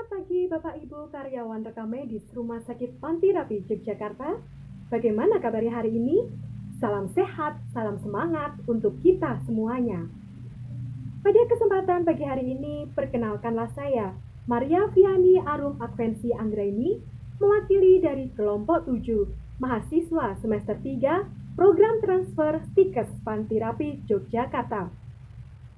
Selamat pagi Bapak Ibu karyawan rekam medis Rumah Sakit Panti Rapi Yogyakarta. Bagaimana kabarnya hari ini? Salam sehat, salam semangat untuk kita semuanya. Pada kesempatan pagi hari ini, perkenalkanlah saya, Maria Viani Arum Advensi Anggraini, mewakili dari kelompok 7, mahasiswa semester 3, program transfer Stikes Panti Rapi Yogyakarta.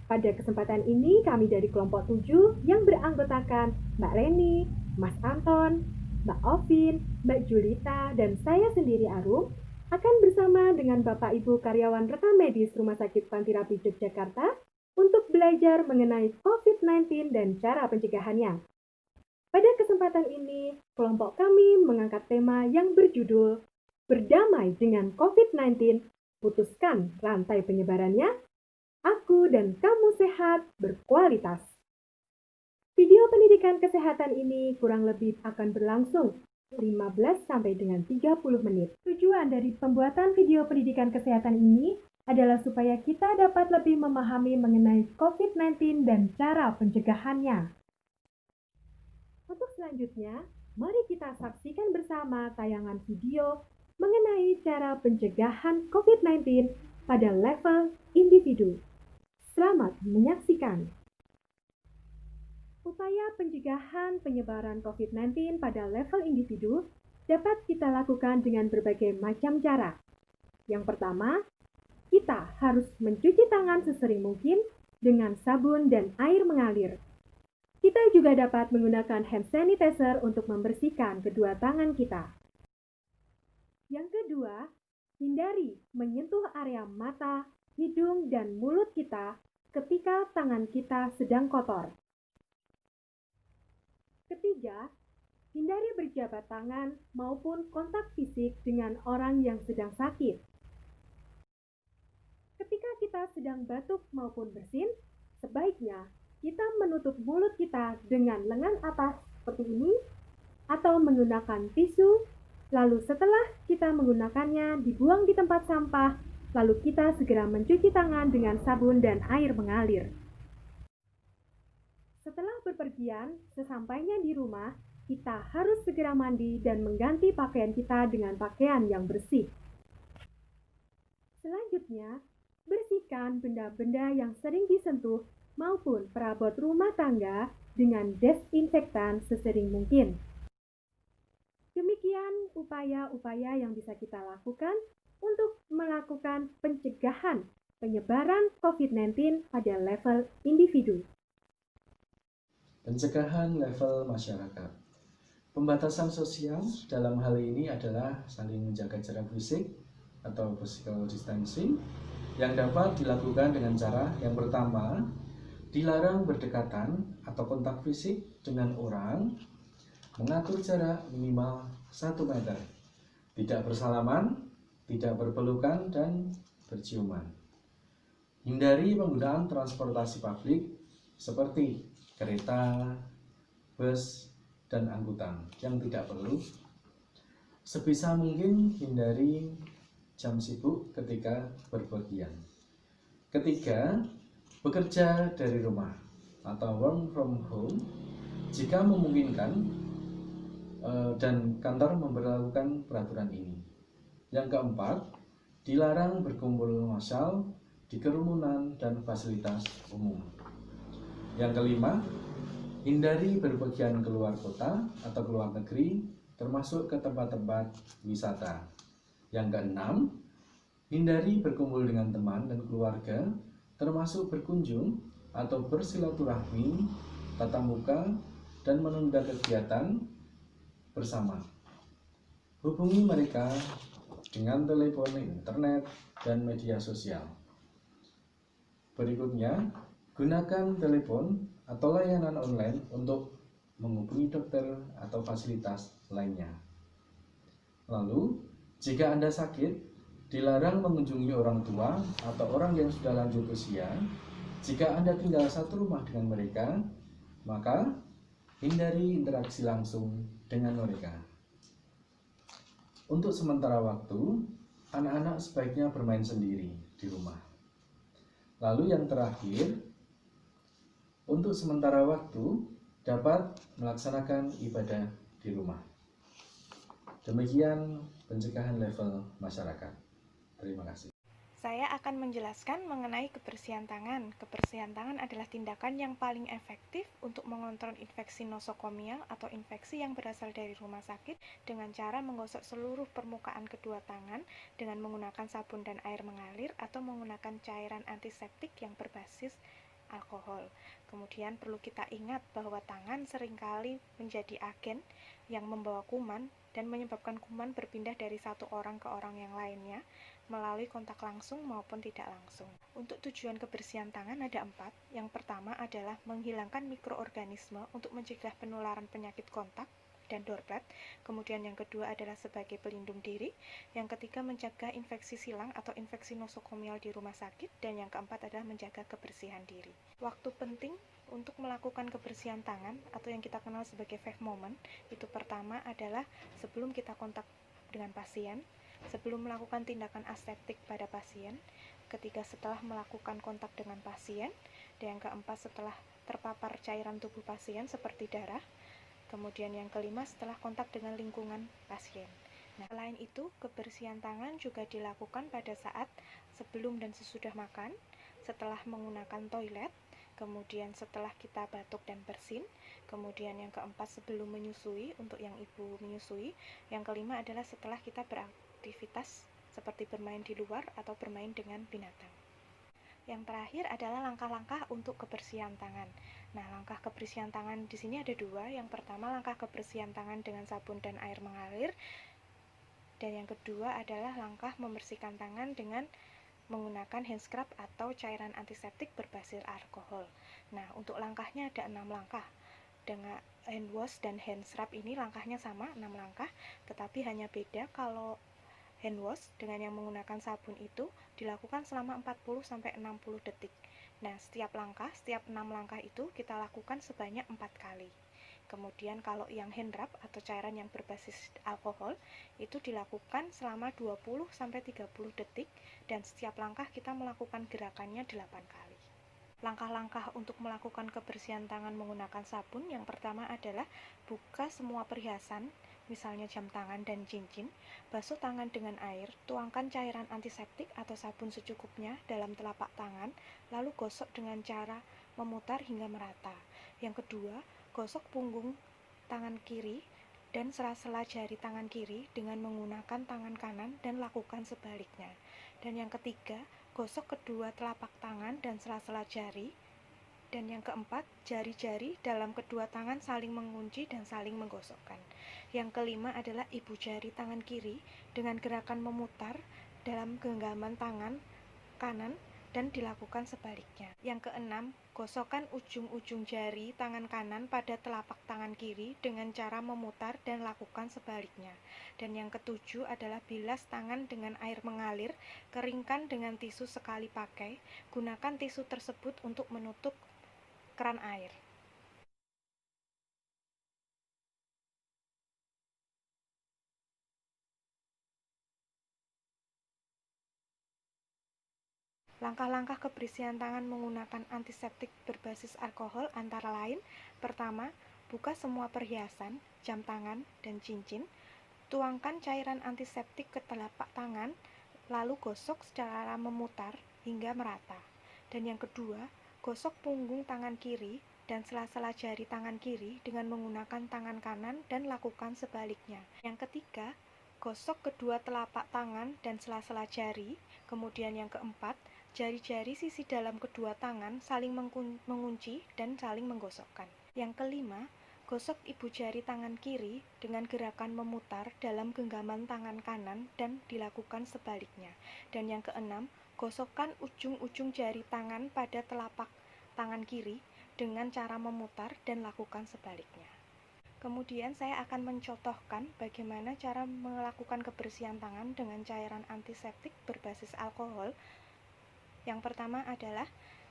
Pada kesempatan ini, kami dari kelompok 7 yang beranggotakan Mbak Reni, Mas Anton, Mbak Ovin, Mbak Julita, dan saya sendiri Arum, akan bersama dengan Bapak Ibu karyawan rekam medis Rumah Sakit Panti Rapi Yogyakarta untuk belajar mengenai COVID-19 dan cara pencegahannya. Pada kesempatan ini, kelompok kami mengangkat tema yang berjudul Berdamai dengan COVID-19, putuskan rantai penyebarannya. Aku dan kamu sehat berkualitas. Video pendidikan kesehatan ini kurang lebih akan berlangsung 15 sampai dengan 30 menit. Tujuan dari pembuatan video pendidikan kesehatan ini adalah supaya kita dapat lebih memahami mengenai COVID-19 dan cara pencegahannya. Untuk selanjutnya, mari kita saksikan bersama tayangan video mengenai cara pencegahan COVID-19 pada level individu. Selamat menyaksikan. Upaya pencegahan penyebaran COVID-19 pada level individu dapat kita lakukan dengan berbagai macam cara. Yang pertama, kita harus mencuci tangan sesering mungkin dengan sabun dan air mengalir. Kita juga dapat menggunakan hand sanitizer untuk membersihkan kedua tangan kita. Yang kedua, hindari menyentuh area mata, hidung, dan mulut kita ketika tangan kita sedang kotor. Ketiga, hindari berjabat tangan maupun kontak fisik dengan orang yang sedang sakit. Ketika kita sedang batuk maupun bersin, sebaiknya kita menutup mulut kita dengan lengan atas seperti ini atau menggunakan tisu, lalu setelah kita menggunakannya dibuang di tempat sampah. Lalu kita segera mencuci tangan dengan sabun dan air mengalir. Setelah bepergian, sesampainya di rumah, kita harus segera mandi dan mengganti pakaian kita dengan pakaian yang bersih. Selanjutnya, bersihkan benda-benda yang sering disentuh maupun perabot rumah tangga dengan desinfektan sesering mungkin. Demikian upaya-upaya yang bisa kita lakukan untuk melakukan pencegahan penyebaran COVID-19 pada level individu. Pencegahan level masyarakat. Pembatasan sosial dalam hal ini adalah saling menjaga jarak fisik atau physical distancing yang dapat dilakukan dengan cara yang pertama, dilarang berdekatan atau kontak fisik dengan orang, mengatur jarak minimal 1 meter, tidak bersalaman, tidak berpelukan, dan berciuman. Hindari penggunaan transportasi publik seperti kereta, bus, dan angkutan yang tidak perlu. Sebisa mungkin hindari jam sibuk ketika berpergian. Ketiga, bekerja dari rumah atau work from home jika memungkinkan dan kantor memberlakukan peraturan ini. Yang keempat, dilarang berkumpul massal di kerumunan dan fasilitas umum. Yang kelima, hindari berpergian keluar kota atau keluar negeri, termasuk ke tempat-tempat wisata. Yang keenam, hindari berkumpul dengan teman dan keluarga, termasuk berkunjung atau bersilaturahmi, tatap muka, dan menunda kegiatan bersama. Hubungi mereka dengan telepon, internet, dan media sosial. Berikutnya, gunakan telepon atau layanan online untuk menghubungi dokter atau fasilitas lainnya. Lalu, jika Anda sakit, dilarang mengunjungi orang tua atau orang yang sudah lanjut usia. Jika Anda tinggal satu rumah dengan mereka, maka hindari interaksi langsung dengan mereka. Untuk sementara waktu, anak-anak sebaiknya bermain sendiri di rumah. Lalu yang terakhir, untuk sementara waktu, dapat melaksanakan ibadah di rumah. Demikian pencegahan level masyarakat. Terima kasih. Saya akan menjelaskan mengenai kebersihan tangan. Kebersihan tangan adalah tindakan yang paling efektif untuk mengontrol infeksi nosokomial atau infeksi yang berasal dari rumah sakit dengan cara menggosok seluruh permukaan kedua tangan dengan menggunakan sabun dan air mengalir atau menggunakan cairan antiseptik yang berbasis alkohol. Kemudian perlu kita ingat bahwa tangan seringkali menjadi agen yang membawa kuman dan menyebabkan kuman berpindah dari satu orang ke orang yang lainnya melalui kontak langsung maupun tidak langsung. Untuk tujuan kebersihan tangan ada 4. Yang pertama adalah menghilangkan mikroorganisme untuk mencegah penularan penyakit kontak dan droplet. Kemudian yang kedua adalah sebagai pelindung diri. Yang ketiga mencegah infeksi silang atau infeksi nosokomial di rumah sakit. Dan yang keempat adalah menjaga kebersihan diri. Waktu penting untuk melakukan kebersihan tangan atau yang kita kenal sebagai 5 moment, itu pertama adalah sebelum kita kontak dengan pasien, sebelum melakukan tindakan aseptik pada pasien, ketiga setelah melakukan kontak dengan pasien, dan yang keempat setelah terpapar cairan tubuh pasien seperti darah, kemudian yang kelima setelah kontak dengan lingkungan pasien. Nah, selain itu, kebersihan tangan juga dilakukan pada saat sebelum dan sesudah makan, setelah menggunakan toilet, kemudian setelah kita batuk dan bersin, kemudian yang keempat sebelum menyusui untuk yang ibu menyusui, yang kelima adalah setelah kita beraktivitas seperti bermain di luar atau bermain dengan binatang. Yang terakhir adalah langkah-langkah untuk kebersihan tangan. Nah, langkah kebersihan tangan di sini ada 2. Yang pertama langkah kebersihan tangan dengan sabun dan air mengalir, dan yang kedua adalah langkah membersihkan tangan dengan menggunakan hand scrub atau cairan antiseptik berbasis alkohol. Nah, untuk langkahnya ada 6 langkah. Dengan hand wash dan hand scrub ini langkahnya sama, 6 langkah, tetapi hanya beda kalau hand wash dengan yang menggunakan sabun itu dilakukan selama 40-60 detik. Nah, setiap 6 langkah itu kita lakukan sebanyak 4 kali. Kemudian kalau yang hand rub atau cairan yang berbasis alkohol itu dilakukan selama 20-30 detik dan setiap langkah kita melakukan gerakannya 8 kali. Langkah-langkah untuk melakukan kebersihan tangan menggunakan sabun yang pertama adalah buka semua perhiasan, misalnya jam tangan dan cincin, basuh tangan dengan air, tuangkan cairan antiseptik atau sabun secukupnya dalam telapak tangan, lalu gosok dengan cara memutar hingga merata. Yang kedua, gosok punggung tangan kiri dan sela-sela jari tangan kiri dengan menggunakan tangan kanan dan lakukan sebaliknya. Dan yang ketiga, gosok kedua telapak tangan dan sela-sela jari. Dan yang keempat, jari-jari dalam kedua tangan saling mengunci dan saling menggosokkan. Yang kelima adalah ibu jari tangan kiri dengan gerakan memutar dalam genggaman tangan kanan dan dilakukan sebaliknya. Yang keenam, gosokkan ujung-ujung jari tangan kanan pada telapak tangan kiri dengan cara memutar dan lakukan sebaliknya. Dan yang ketujuh adalah bilas tangan dengan air mengalir, keringkan dengan tisu sekali pakai, gunakan tisu tersebut untuk menutup keran air. Langkah-langkah kebersihan tangan menggunakan antiseptik berbasis alkohol antara lain, pertama, buka semua perhiasan, jam tangan, dan cincin, tuangkan cairan antiseptik ke telapak tangan, lalu gosok secara memutar hingga merata. Dan yang kedua, gosok punggung tangan kiri dan sela-sela jari tangan kiri dengan menggunakan tangan kanan dan lakukan sebaliknya. Yang ketiga, gosok kedua telapak tangan dan sela-sela jari. Kemudian yang keempat, jari-jari sisi dalam kedua tangan saling mengunci dan saling menggosokkan. Yang kelima, gosok ibu jari tangan kiri dengan gerakan memutar dalam genggaman tangan kanan dan dilakukan sebaliknya. Dan yang keenam, gosokkan ujung-ujung jari tangan pada telapak tangan kiri dengan cara memutar dan lakukan sebaliknya. Kemudian saya akan mencontohkan bagaimana cara melakukan kebersihan tangan dengan cairan antiseptik berbasis alkohol. Yang pertama adalah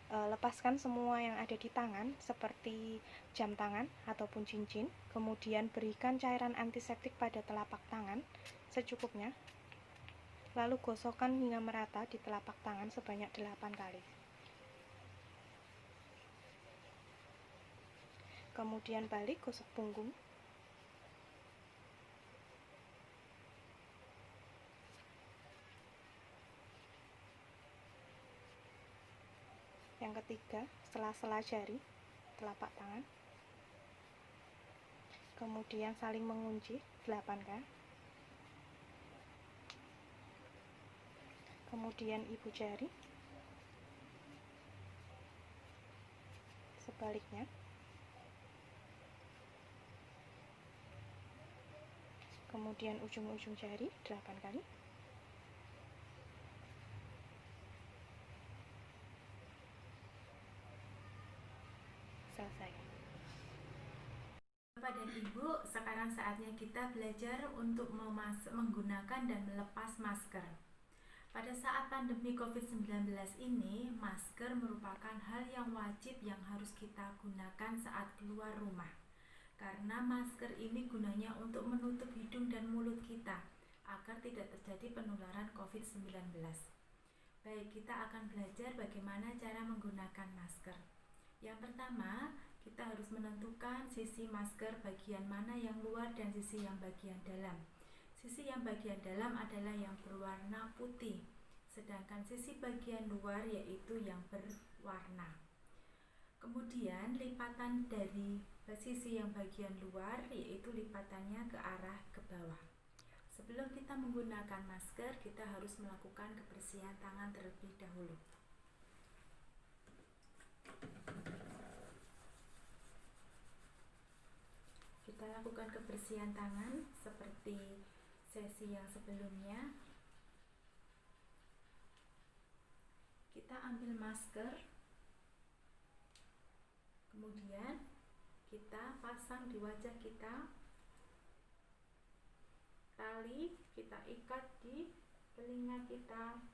lepaskan semua yang ada di tangan seperti jam tangan ataupun cincin, kemudian berikan cairan antiseptik pada telapak tangan secukupnya, lalu gosokkan hingga merata di telapak tangan sebanyak 8 kali. kemudian balik gosok punggung. Yang ketiga, sela-sela jari telapak tangan. Kemudian saling mengunci 8 kali. Kemudian ibu jari. Sebaliknya. Kemudian ujung-ujung jari 8 kali. Selesai. Bapak dan Ibu, sekarang saatnya kita belajar untuk menggunakan dan melepas masker. Pada saat pandemi COVID-19 ini, masker merupakan hal yang wajib yang harus kita gunakan saat keluar rumah. Karena masker ini gunanya untuk menutup hidung dan mulut kita, agar tidak terjadi penularan COVID-19. Baik, kita akan belajar bagaimana cara menggunakan masker. Yang pertama, kita harus menentukan sisi masker bagian mana yang luar dan sisi yang bagian dalam. Sisi yang bagian dalam adalah yang berwarna putih, sedangkan sisi bagian luar yaitu yang berwarna. Kemudian lipatan dari sisi yang bagian luar yaitu lipatannya ke arah ke bawah. Sebelum kita menggunakan masker, kita harus melakukan kebersihan tangan terlebih dahulu. Kita lakukan kebersihan tangan seperti sesi yang sebelumnya. Kita ambil masker, kemudian kita pasang di wajah kita. Tali kita ikat di telinga kita,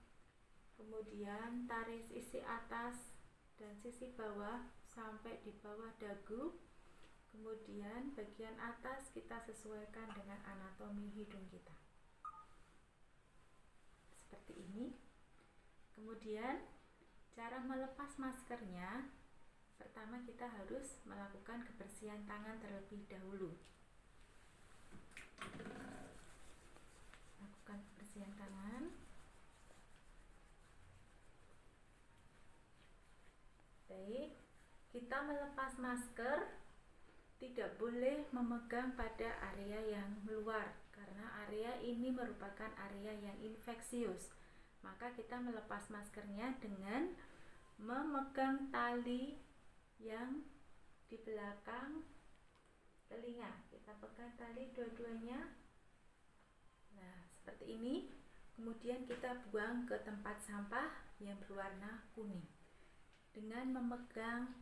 kemudian tarik sisi atas dan sisi bawah sampai di bawah dagu. Kemudian bagian atas kita sesuaikan dengan anatomi hidung kita. Seperti ini. Kemudian cara melepas maskernya, pertama kita harus melakukan kebersihan tangan terlebih dahulu. Lakukan kebersihan tangan. Baik, kita melepas masker tidak boleh memegang pada area yang luar, karena area ini merupakan area yang infeksius. Maka kita melepas maskernya dengan memegang tali yang di belakang telinga. Kita pegang tali dua-duanya. Nah, seperti ini. Kemudian kita buang ke tempat sampah yang berwarna kuning dengan memegang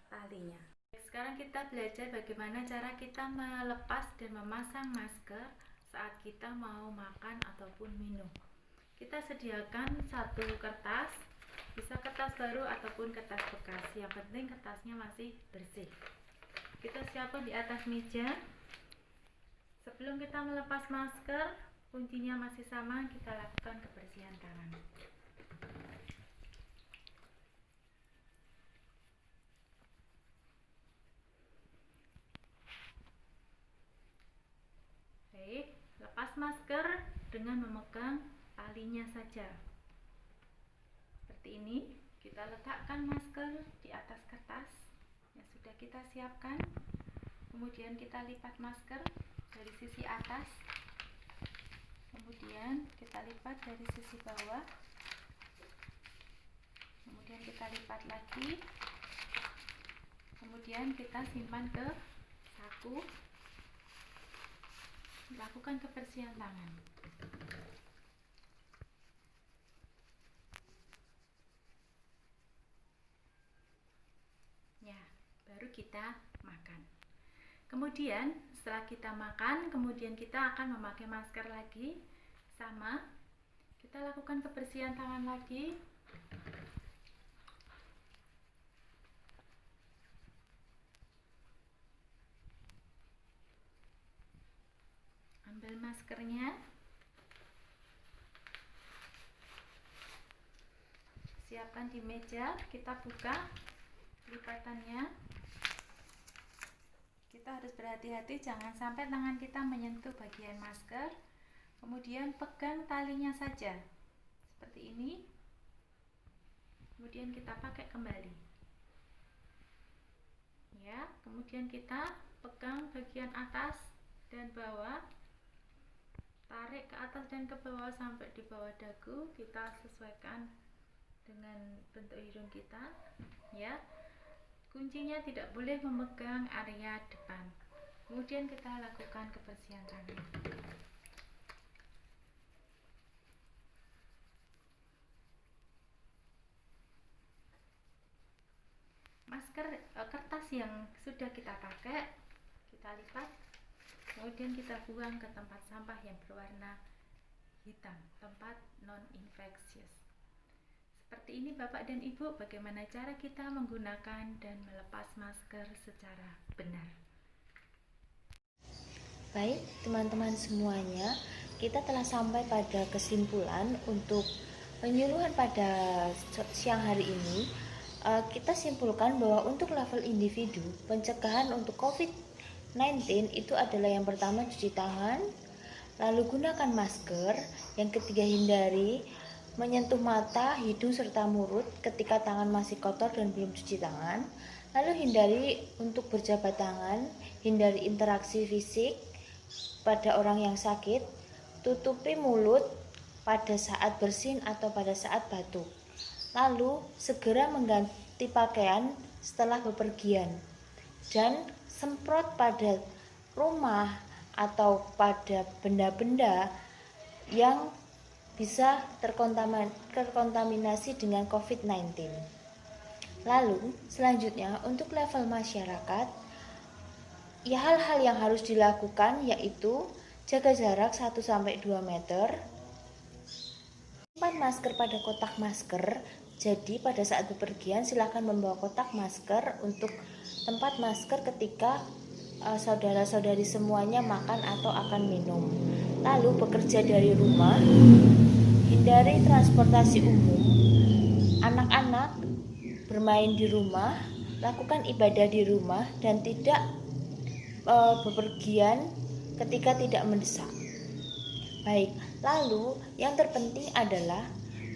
talinya. Sekarang kita belajar bagaimana cara kita melepas dan memasang masker saat kita mau makan ataupun minum. Kita sediakan satu kertas, bisa kertas baru ataupun kertas bekas. Yang penting kertasnya masih bersih. Kita siapkan di atas meja. Sebelum kita melepas masker, kuncinya masih sama, kita lakukan kebersihan tangan. Baik, lepas masker dengan memegang talinya saja. Seperti ini, kita letakkan masker di atas kertas yang sudah kita siapkan. Kemudian kita lipat masker dari sisi atas. Kemudian kita lipat dari sisi bawah. Kemudian kita lipat lagi. Kemudian kita simpan ke saku. Lakukan kebersihan tangan. Ya, baru kita makan. Kemudian setelah kita makan, kemudian kita akan memakai masker lagi. Sama, kita lakukan kebersihan tangan lagi. Ambil maskernya, siapkan di meja, kita buka lipatannya. Kita harus berhati-hati jangan sampai tangan kita menyentuh bagian masker. Kemudian pegang talinya saja seperti ini. Kemudian kita pakai kembali. Ya, kemudian kita pegang bagian atas dan bawah. Tarik ke atas dan ke bawah sampai di bawah dagu. Kita sesuaikan dengan bentuk hidung kita, ya. Kuncinya tidak boleh memegang area depan. Kemudian kita lakukan kebersihan tangan. Masker kertas yang sudah kita pakai, kita lipat, kemudian kita buang ke tempat sampah yang berwarna hitam, tempat non-infeksius. Seperti ini Bapak dan Ibu, bagaimana cara kita menggunakan dan melepas masker secara benar. Baik, teman-teman semuanya, kita telah sampai pada kesimpulan untuk penyuluhan pada siang hari ini. Kita simpulkan bahwa untuk level individu, pencegahan untuk COVID-19 itu adalah yang pertama cuci tangan, lalu gunakan masker, yang ketiga hindari menyentuh mata, hidung, serta mulut ketika tangan masih kotor dan belum cuci tangan. Lalu hindari untuk berjabat tangan, hindari interaksi fisik pada orang yang sakit, tutupi mulut pada saat bersin atau pada saat batuk. Lalu segera mengganti pakaian setelah bepergian dan semprot pada rumah atau pada benda-benda yang bisa terkontaminasi dengan COVID-19. Lalu selanjutnya untuk level masyarakat, ya hal-hal yang harus dilakukan yaitu jaga jarak 1-2 meter, simpan masker pada kotak masker. Jadi pada saat bepergian silakan membawa kotak masker untuk tempat masker ketika saudara-saudari semuanya makan atau akan minum. Lalu bekerja dari rumah, hindari transportasi umum, anak-anak bermain di rumah, lakukan ibadah di rumah dan tidak bepergian ketika tidak mendesak. Baik, lalu yang terpenting adalah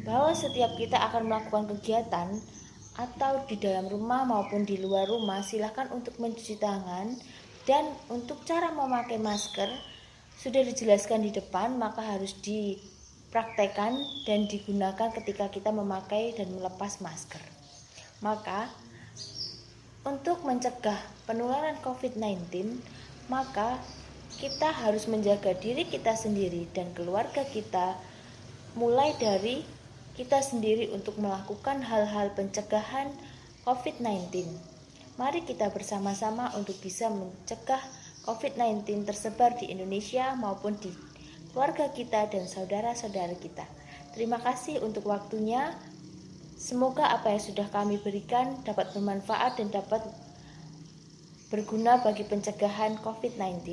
bahwa setiap kita akan melakukan kegiatan atau di dalam rumah maupun di luar rumah, silakan untuk mencuci tangan. Dan untuk cara memakai masker sudah dijelaskan di depan, maka harus dipraktekkan dan digunakan ketika kita memakai dan melepas masker. Maka untuk mencegah penularan COVID-19, maka kita harus menjaga diri kita sendiri dan keluarga kita, mulai dari kita sendiri untuk melakukan hal-hal pencegahan COVID-19. Mari kita bersama-sama untuk bisa mencegah COVID-19 tersebar di Indonesia maupun di keluarga kita dan saudara-saudara kita. Terima kasih untuk waktunya. Semoga apa yang sudah kami berikan dapat bermanfaat dan dapat berguna bagi pencegahan COVID-19.